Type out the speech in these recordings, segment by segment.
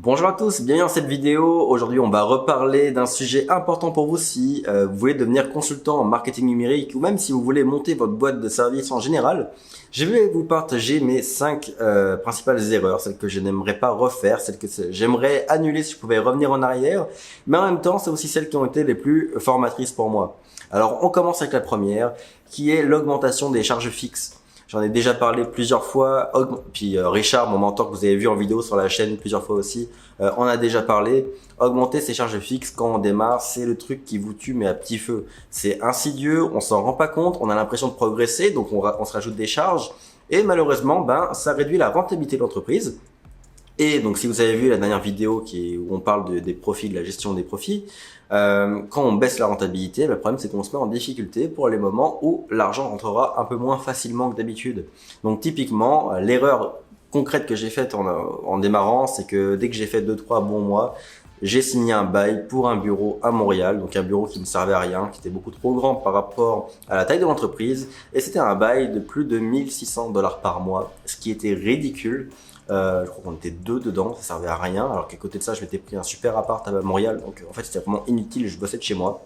Bonjour à tous, bienvenue dans cette vidéo. Aujourd'hui, on va reparler d'un sujet important pour vous si vous voulez devenir consultant en marketing numérique ou même si vous voulez monter votre boîte de service en général. Je vais vous partager mes 5 principales erreurs, celles que je n'aimerais pas refaire, celles que j'aimerais annuler si je pouvais revenir en arrière, mais en même temps, c'est aussi celles qui ont été les plus formatrices pour moi. Alors, on commence avec la première, qui est l'augmentation des charges fixes. J'en ai déjà parlé plusieurs fois, puis Richard, mon mentor que vous avez vu en vidéo sur la chaîne plusieurs fois aussi, en a déjà parlé. Augmenter ses charges fixes quand on démarre, c'est le truc qui vous tue mais à petit feu. C'est insidieux, on s'en rend pas compte, on a l'impression de progresser, donc on se rajoute des charges. Et malheureusement, ça réduit la rentabilité de l'entreprise. Et donc, si vous avez vu la dernière vidéo où on parle des profits, de la gestion des profits, quand on baisse la rentabilité, le problème c'est qu'on se met en difficulté pour les moments où l'argent rentrera un peu moins facilement que d'habitude. Donc, typiquement, l'erreur concrète que j'ai faite en démarrant, c'est que dès que j'ai fait 2-3 bons mois, j'ai signé un bail pour un bureau à Montréal, donc un bureau qui ne servait à rien, qui était beaucoup trop grand par rapport à la taille de l'entreprise, et c'était un bail de plus de 1 600 $ par mois, ce qui était ridicule. Je crois qu'on était deux dedans, ça servait à rien, alors qu'à côté de ça, je m'étais pris un super appart à Montréal, donc en fait c'était vraiment inutile, je bossais de chez moi.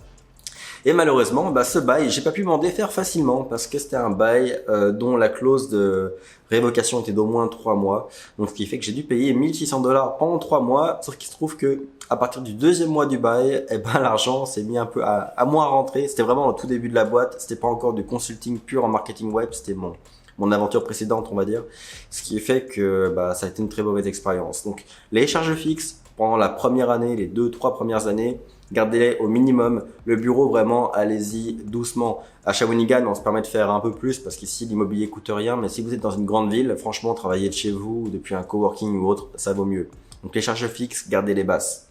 Et malheureusement, ce bail, j'ai pas pu m'en défaire facilement parce que c'était un bail dont la clause de révocation était d'au moins 3 mois. Donc ce qui fait que j'ai dû payer 1 600 $ pendant 3 mois, sauf qu'il se trouve que à partir du deuxième mois du bail, l'argent s'est mis un peu à moins rentrer. C'était vraiment au tout début de la boîte, c'était pas encore du consulting pur en marketing web, c'était mon aventure précédente, on va dire. Ce qui fait que ça a été une très mauvaise expérience. Donc les charges fixes pendant la première année, les 2-3 premières années, gardez-les au minimum. Le bureau, vraiment, allez-y doucement. À Shawinigan, on se permet de faire un peu plus parce qu'ici, l'immobilier coûte rien. Mais si vous êtes dans une grande ville, franchement, travailler de chez vous ou depuis un coworking ou autre, ça vaut mieux. Donc les charges fixes, gardez-les basses.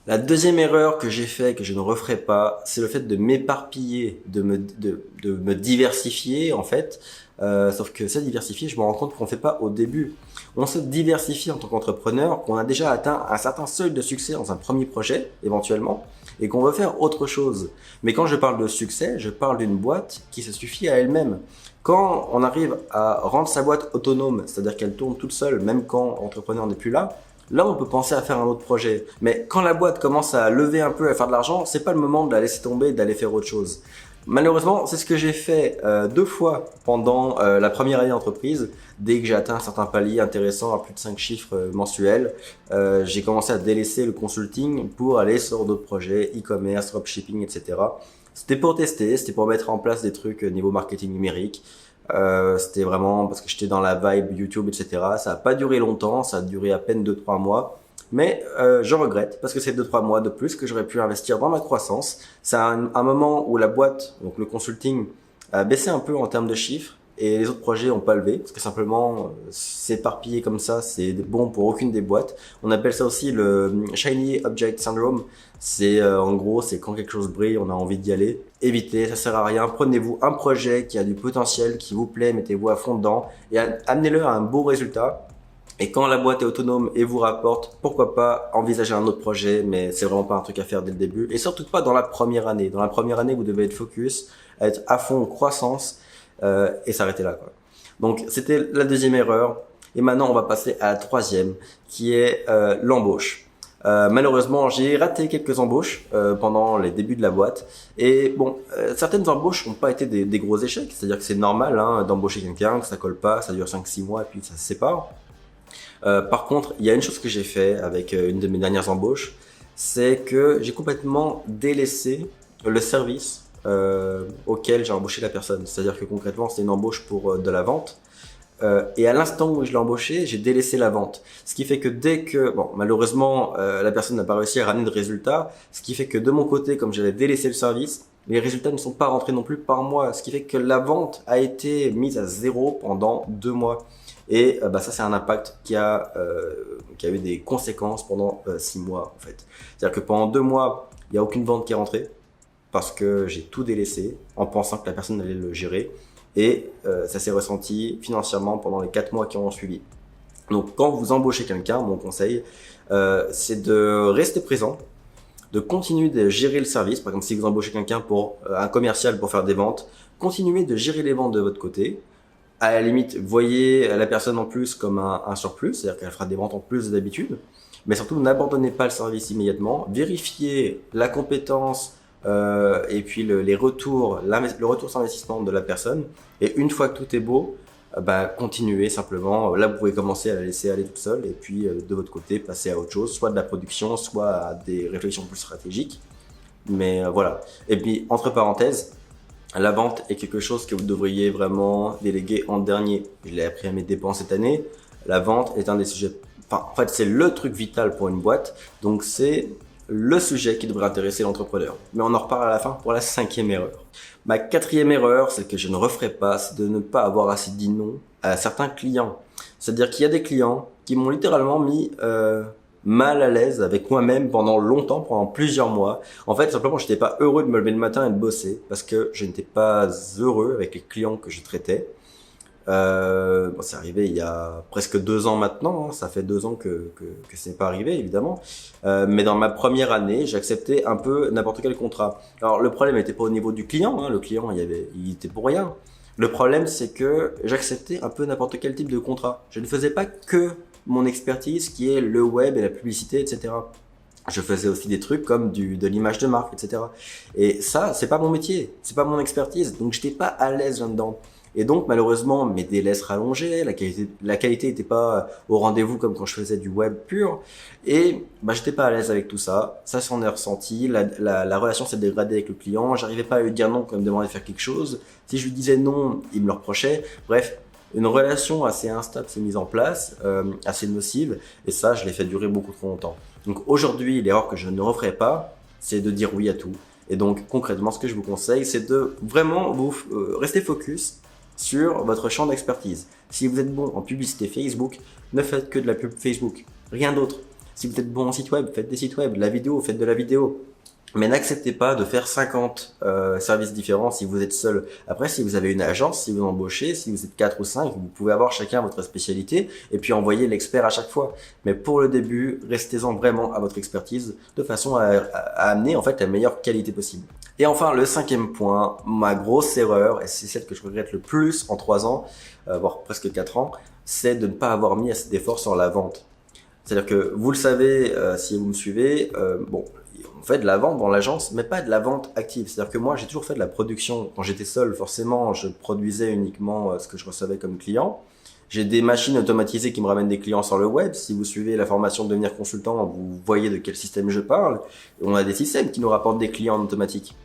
La deuxième erreur que j'ai fait, que je ne referai pas, c'est le fait de m'éparpiller, de me diversifier en fait. Sauf que ça diversifier, je me rends compte qu'on ne fait pas au début. On se diversifie en tant qu'entrepreneur, qu'on a déjà atteint un certain seuil de succès dans un premier projet, éventuellement, et qu'on veut faire autre chose. Mais quand je parle de succès, je parle d'une boîte qui se suffit à elle-même. Quand on arrive à rendre sa boîte autonome, c'est-à-dire qu'elle tourne toute seule, même quand l'entrepreneur n'est plus là, là, on peut penser à faire un autre projet. Mais quand la boîte commence à lever un peu, à faire de l'argent, c'est pas le moment de la laisser tomber et d'aller faire autre chose. Malheureusement, c'est ce que j'ai fait 2 fois pendant la première année d'entreprise. Dès que j'ai atteint un certain palier intéressant à plus de 5 chiffres mensuels, j'ai commencé à délaisser le consulting pour aller sur d'autres projets, e-commerce, dropshipping, etc. C'était pour tester, c'était pour mettre en place des trucs niveau marketing numérique. C'était vraiment parce que j'étais dans la vibe YouTube, etc. Ça a pas duré longtemps, ça a duré à peine 2-3 mois. Mais je regrette parce que c'est 2-3 mois de plus que j'aurais pu investir dans ma croissance. C'est un moment où la boîte, donc le consulting, a baissé un peu en termes de chiffres et les autres projets n'ont pas levé parce que simplement s'éparpiller comme ça, c'est bon pour aucune des boîtes. On appelle ça aussi le Shiny Object Syndrome. C'est en gros, c'est quand quelque chose brille, on a envie d'y aller. Évitez, ça sert à rien. Prenez-vous un projet qui a du potentiel, qui vous plaît, mettez-vous à fond dedans et amenez-le à un beau résultat. Et quand la boîte est autonome et vous rapporte, pourquoi pas envisager un autre projet, mais c'est vraiment pas un truc à faire dès le début. Et surtout pas dans la première année. Dans la première année, vous devez être focus, être à fond en croissance et s'arrêter là, quoi. Donc c'était la deuxième erreur. Et maintenant, on va passer à la troisième, qui est l'embauche. Malheureusement, j'ai raté quelques embauches pendant les débuts de la boîte. Et bon, certaines embauches n'ont pas été des gros échecs. C'est-à-dire que c'est normal d'embaucher quelqu'un, que ça colle pas, ça dure 5-6 mois et puis ça se sépare. Par contre, il y a une chose que j'ai fait avec une de mes dernières embauches, c'est que j'ai complètement délaissé le service auquel j'ai embauché la personne. C'est-à-dire que concrètement, c'était une embauche pour de la vente. Et à l'instant où je l'ai embauché, j'ai délaissé la vente. Ce qui fait que malheureusement, la personne n'a pas réussi à ramener de résultats. Ce qui fait que de mon côté, comme j'avais délaissé le service, les résultats ne sont pas rentrés non plus par mois. Ce qui fait que la vente a été mise à zéro pendant 2 mois. Et ça, c'est un impact qui a eu des conséquences pendant 6 mois en fait. C'est-à-dire que pendant 2 mois, il n'y a aucune vente qui est rentrée parce que j'ai tout délaissé en pensant que la personne allait le gérer. Et ça s'est ressenti financièrement pendant les 4 mois qui ont suivi. Donc quand vous embauchez quelqu'un, mon conseil, c'est de rester présent, de continuer de gérer le service. Par exemple, si vous embauchez quelqu'un pour un commercial pour faire des ventes, continuez de gérer les ventes de votre côté. À la limite, voyez la personne en plus comme un surplus, c'est-à-dire qu'elle fera des ventes en plus d'habitude. Mais surtout, n'abandonnez pas le service immédiatement. Vérifiez la compétence et puis les retours, le retour sur investissement de la personne. Et une fois que tout est beau, continuez simplement. Là, vous pouvez commencer à la laisser aller toute seule. Et puis, de votre côté, passer à autre chose, soit de la production, soit à des réflexions plus stratégiques. Mais voilà. Et puis, entre parenthèses, la vente est quelque chose que vous devriez vraiment déléguer en dernier. Je l'ai appris à mes dépens cette année. La vente est un des sujets, enfin, en fait, c'est le truc vital pour une boîte. Donc, c'est le sujet qui devrait intéresser l'entrepreneur. Mais on en reparle à la fin pour la 5e erreur. Ma 4e erreur, celle que je ne referai pas, c'est de ne pas avoir assez dit non à certains clients. C'est-à-dire qu'il y a des clients qui m'ont littéralement mis mal à l'aise avec moi-même pendant longtemps, pendant plusieurs mois. En fait, simplement, j'étais pas heureux de me lever le matin et de bosser parce que je n'étais pas heureux avec les clients que je traitais. C'est arrivé il y a presque 2 ans maintenant, hein. Ça fait 2 ans que c'est pas arrivé, évidemment. Mais dans ma première année, j'acceptais un peu n'importe quel contrat. Alors, le problème n'était pas au niveau du client, hein. Le client, il était pour rien. Le problème, c'est que j'acceptais un peu n'importe quel type de contrat. Je ne faisais pas que mon expertise qui est le web et la publicité, etc. Je faisais aussi des trucs comme de l'image de marque, etc. Et ça, c'est pas mon métier, c'est pas mon expertise, donc j'étais pas à l'aise là-dedans. Et donc, malheureusement, mes délais se rallongeaient, la qualité était pas au rendez-vous comme quand je faisais du web pur. Et j'étais pas à l'aise avec tout ça. Ça s'en est ressenti. La relation s'est dégradée avec le client. J'arrivais pas à lui dire non quand il me demandait de faire quelque chose. Si je lui disais non, il me le reprochait. Bref, une relation assez instable s'est mise en place, assez nocive. Et ça, je l'ai fait durer beaucoup trop longtemps. Donc aujourd'hui, l'erreur que je ne referai pas, c'est de dire oui à tout. Et donc concrètement, ce que je vous conseille, c'est de vraiment vous rester focus sur votre champ d'expertise. Si vous êtes bon en publicité Facebook, ne faites que de la pub Facebook, rien d'autre. Si vous êtes bon en site web, faites des sites web, de la vidéo, faites de la vidéo. Mais n'acceptez pas de faire 50 services différents si vous êtes seul. Après, si vous avez une agence, si vous embauchez, si vous êtes 4 ou 5, vous pouvez avoir chacun votre spécialité et puis envoyer l'expert à chaque fois. Mais pour le début, restez-en vraiment à votre expertise de façon à amener en fait la meilleure qualité possible. Et enfin, le 5e point, ma grosse erreur, et c'est celle que je regrette le plus en 3 ans, voire presque 4 ans, c'est de ne pas avoir mis assez d'efforts sur la vente. C'est-à-dire que vous le savez, si vous me suivez, on fait de la vente dans l'agence, mais pas de la vente active. C'est-à-dire que moi, j'ai toujours fait de la production. Quand j'étais seul, forcément, je produisais uniquement ce que je recevais comme client. J'ai des machines automatisées qui me ramènent des clients sur le web. Si vous suivez la formation de devenir consultant, vous voyez de quel système je parle. On a des systèmes qui nous rapportent des clients en automatique.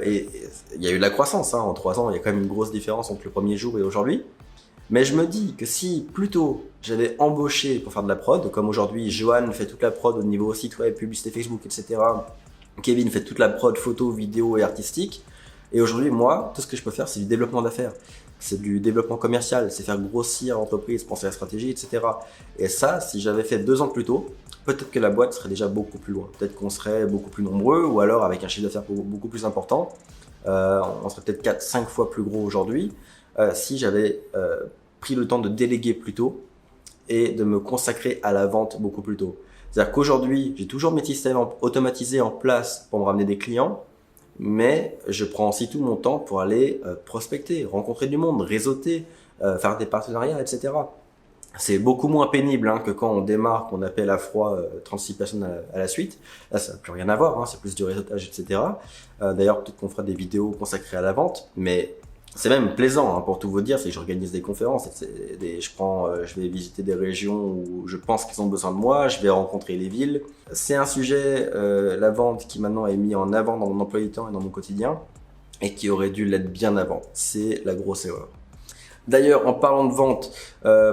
Et il y a eu de la croissance, hein. En 3 ans, il y a quand même une grosse différence entre le premier jour et aujourd'hui. Mais je me dis que si plutôt j'avais embauché pour faire de la prod, comme aujourd'hui Johan fait toute la prod au niveau site web, publicité Facebook, etc. Kevin fait toute la prod photo, vidéo et artistique. Et aujourd'hui, moi, tout ce que je peux faire, c'est du développement d'affaires. C'est du développement commercial, c'est faire grossir l'entreprise, penser à la stratégie, etc. Et ça, si j'avais fait 2 ans plus tôt, peut-être que la boîte serait déjà beaucoup plus loin. Peut-être qu'on serait beaucoup plus nombreux ou alors avec un chiffre d'affaires beaucoup plus important. On serait peut-être 4-5 fois plus gros aujourd'hui. Si j'avais pris le temps de déléguer plus tôt et de me consacrer à la vente beaucoup plus tôt. C'est-à-dire qu'aujourd'hui, j'ai toujours mes systèmes automatisés en place pour me ramener des clients, mais je prends aussi tout mon temps pour aller prospecter, rencontrer du monde, réseauter, faire des partenariats, etc. C'est beaucoup moins pénible que quand on démarre, qu'on appelle à froid 36 personnes à la suite. Là, ça n'a plus rien à voir, c'est plus du réseautage, etc. D'ailleurs, peut-être qu'on fera des vidéos consacrées à la vente, mais c'est même plaisant, pour tout vous dire, c'est que j'organise des conférences, je vais visiter des régions où je pense qu'ils ont besoin de moi, je vais rencontrer les villes. C'est un sujet, la vente, qui maintenant est mis en avant dans mon emploi du temps et dans mon quotidien, et qui aurait dû l'être bien avant. C'est la grosse erreur. D'ailleurs, en parlant de vente,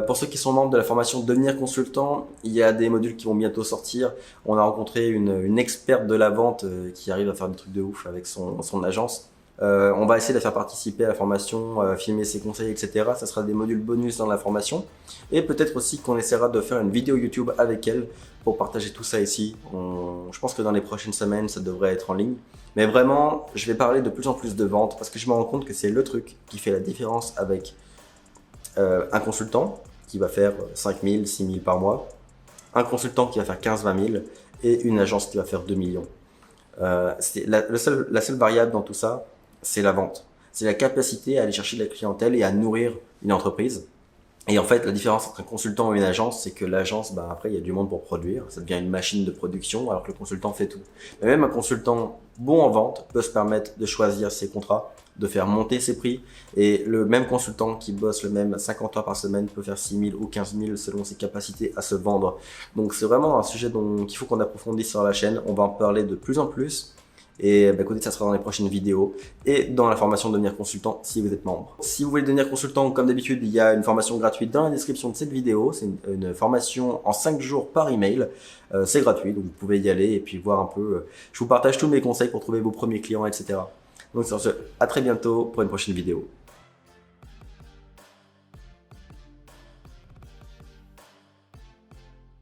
pour ceux qui sont membres de la formation Devenir consultant, il y a des modules qui vont bientôt sortir. On a rencontré une experte de la vente qui arrive à faire des trucs de ouf avec son agence. On va essayer de la faire participer à la formation, filmer ses conseils, etc. Ça sera des modules bonus dans la formation. Et peut-être aussi qu'on essaiera de faire une vidéo YouTube avec elle pour partager tout ça ici. Je pense que dans les prochaines semaines, ça devrait être en ligne. Mais vraiment, je vais parler de plus en plus de vente parce que je me rends compte que c'est le truc qui fait la différence avec un consultant qui va faire 5 000, 6 000 par mois, un consultant qui va faire 15-20 000 et une agence qui va faire 2 millions. La seule variable dans tout ça, c'est la vente. c'est la capacité à aller chercher de la clientèle et à nourrir une entreprise. Et en fait, la différence entre un consultant et une agence, c'est que l'agence, après, il y a du monde pour produire. Ça devient une machine de production, alors que le consultant fait tout. Mais même un consultant bon en vente peut se permettre de choisir ses contrats, de faire monter ses prix. Et le même consultant qui bosse le même 50 heures par semaine peut faire 6 000 ou 15 000 selon ses capacités à se vendre. Donc c'est vraiment un sujet qu'il faut qu'on approfondisse sur la chaîne. On va en parler de plus en plus. Et écoutez, ça sera dans les prochaines vidéos et dans la formation de devenir consultant si vous êtes membre. Si vous voulez devenir consultant, comme d'habitude, il y a une formation gratuite dans la description de cette vidéo. C'est une formation en 5 jours par email. C'est gratuit, donc vous pouvez y aller et puis voir un peu. Je vous partage tous mes conseils pour trouver vos premiers clients, etc. Donc sur ce, à très bientôt pour une prochaine vidéo.